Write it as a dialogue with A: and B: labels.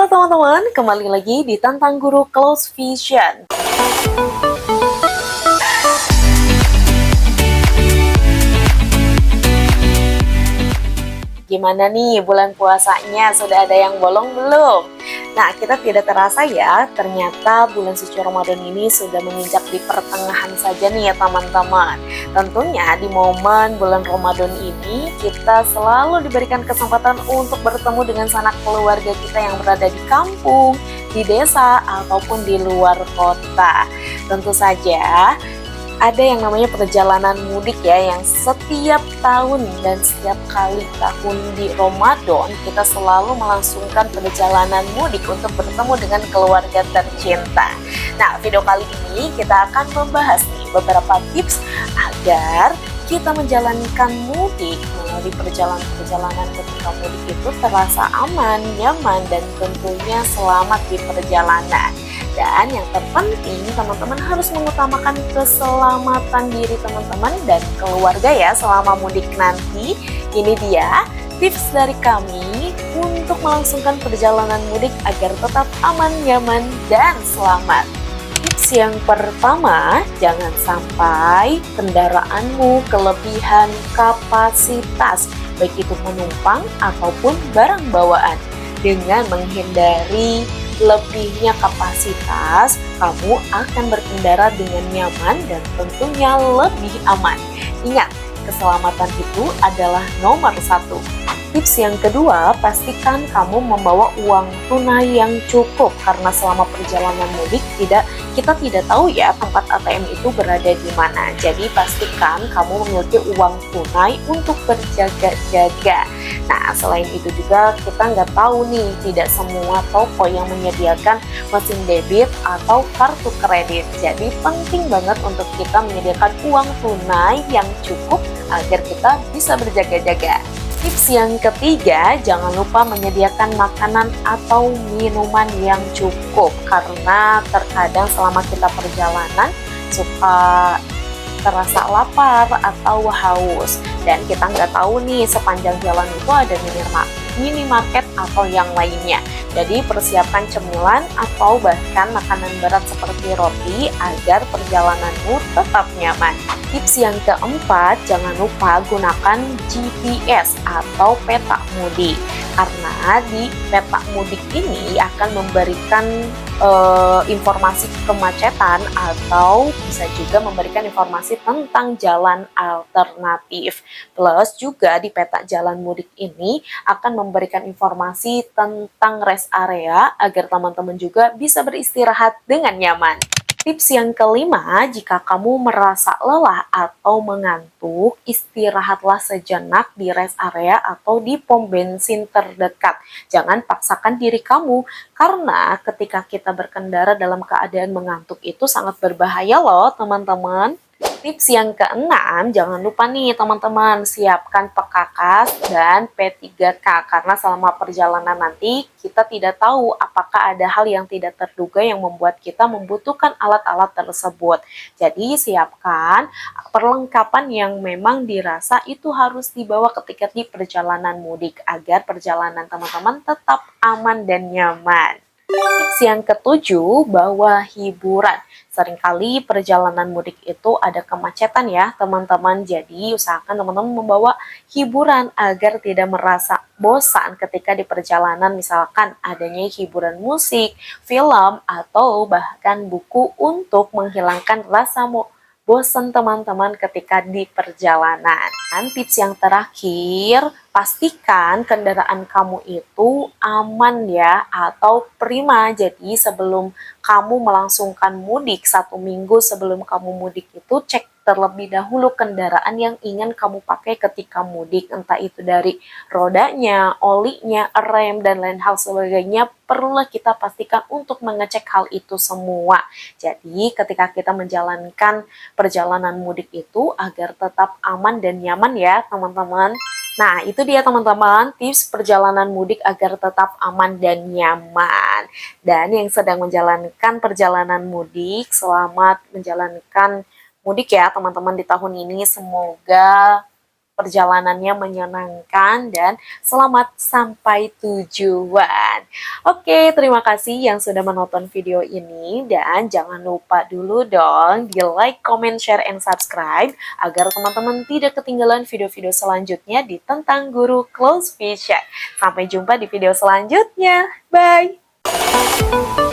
A: Halo teman-teman, kembali lagi di Tantang Guru Close Vision. Gimana nih bulan puasanya? Sudah ada yang bolong belum? Nah, kita tidak terasa ya, ternyata bulan suci Ramadan ini sudah menginjak di pertengahan saja nih ya teman-teman. Tentunya di momen bulan Ramadan ini, kita selalu diberikan kesempatan untuk bertemu dengan sanak keluarga kita yang berada di kampung, di desa, ataupun di luar kota. Tentu saja, ada yang namanya perjalanan mudik ya, yang setiap tahun dan setiap kali tahun di Ramadan kita selalu melangsungkan perjalanan mudik untuk bertemu dengan keluarga tercinta. Nah, video kali ini kita akan membahas nih beberapa tips agar kita menjalankan mudik melalui perjalanan ketika mudik itu terasa aman, nyaman, dan tentunya selamat di perjalanan. Dan yang terpenting, teman-teman harus mengutamakan keselamatan diri teman-teman dan keluarga ya selama mudik nanti. Ini dia tips dari kami untuk melangsungkan perjalanan mudik agar tetap aman, nyaman, dan selamat. Tips yang pertama, jangan sampai kendaraanmu kelebihan kapasitas, baik itu penumpang ataupun barang bawaan. Dengan menghindari lebihnya kapasitas, kamu akan berkendara dengan nyaman dan tentunya lebih aman. Ingat, keselamatan itu adalah nomor satu. Tips yang kedua, pastikan kamu membawa uang tunai yang cukup karena selama perjalanan mudik kita tidak tahu ya tempat ATM itu berada di mana. Jadi pastikan kamu memiliki uang tunai untuk berjaga-jaga. Nah, selain itu juga kita nggak tahu nih, tidak semua toko yang menyediakan mesin debit atau kartu kredit. Jadi penting banget untuk kita menyediakan uang tunai yang cukup agar kita bisa berjaga-jaga. Tips yang ketiga, jangan lupa menyediakan makanan atau minuman yang cukup karena terkadang selama kita perjalanan suka terasa lapar atau haus dan kita nggak tahu nih sepanjang jalan itu ada minimarket atau yang lainnya. Jadi persiapkan cemilan atau bahkan makanan berat seperti roti agar perjalananmu tetap nyaman. Tips yang keempat, jangan lupa gunakan GPS atau peta mudik karena di peta mudik ini akan memberikan informasi kemacetan atau bisa juga memberikan informasi tentang jalan alternatif. Plus juga di peta jalan mudik ini akan memberikan informasi tentang rest area agar teman-teman juga bisa beristirahat dengan nyaman. Tips yang kelima, jika kamu merasa lelah atau mengantuk, istirahatlah sejenak di rest area atau di pom bensin terdekat. Jangan paksakan diri kamu, karena ketika kita berkendara dalam keadaan mengantuk itu sangat berbahaya loh teman-teman. Tips yang keenam, jangan lupa nih teman-teman, siapkan perkakas dan P3K karena selama perjalanan nanti kita tidak tahu apakah ada hal yang tidak terduga yang membuat kita membutuhkan alat-alat tersebut. Jadi siapkan perlengkapan yang memang dirasa itu harus dibawa ketika di perjalanan mudik agar perjalanan teman-teman tetap aman dan nyaman. Tips yang ketujuh, bawa hiburan. Seringkali perjalanan mudik itu ada kemacetan ya teman-teman. Jadi usahakan teman-teman membawa hiburan agar tidak merasa bosan ketika di perjalanan. Misalkan adanya hiburan musik, film, atau bahkan buku untuk menghilangkan rasa bosan teman-teman ketika di perjalanan. Dan tips yang terakhir, pastikan kendaraan kamu itu aman ya atau prima. Jadi sebelum kamu melangsungkan mudik, 1 minggu sebelum kamu mudik itu cek terlebih dahulu kendaraan yang ingin kamu pakai ketika mudik, entah itu dari rodanya, olinya, rem, dan lain hal sebagainya. Perlulah kita pastikan untuk mengecek hal itu semua. Jadi ketika kita menjalankan perjalanan mudik itu agar tetap aman dan nyaman ya teman-teman. Nah, itu dia teman-teman tips perjalanan mudik agar tetap aman dan nyaman. Dan yang sedang menjalankan perjalanan mudik, selamat menjalankan mudik ya teman-teman di tahun ini. Semoga perjalanannya menyenangkan dan selamat sampai tujuan. Oke, terima kasih yang sudah menonton video ini dan jangan lupa dulu dong di like, comment, share, and subscribe agar teman-teman tidak ketinggalan video-video selanjutnya di Tentang Guru Close Vision. Sampai jumpa di video selanjutnya. Bye!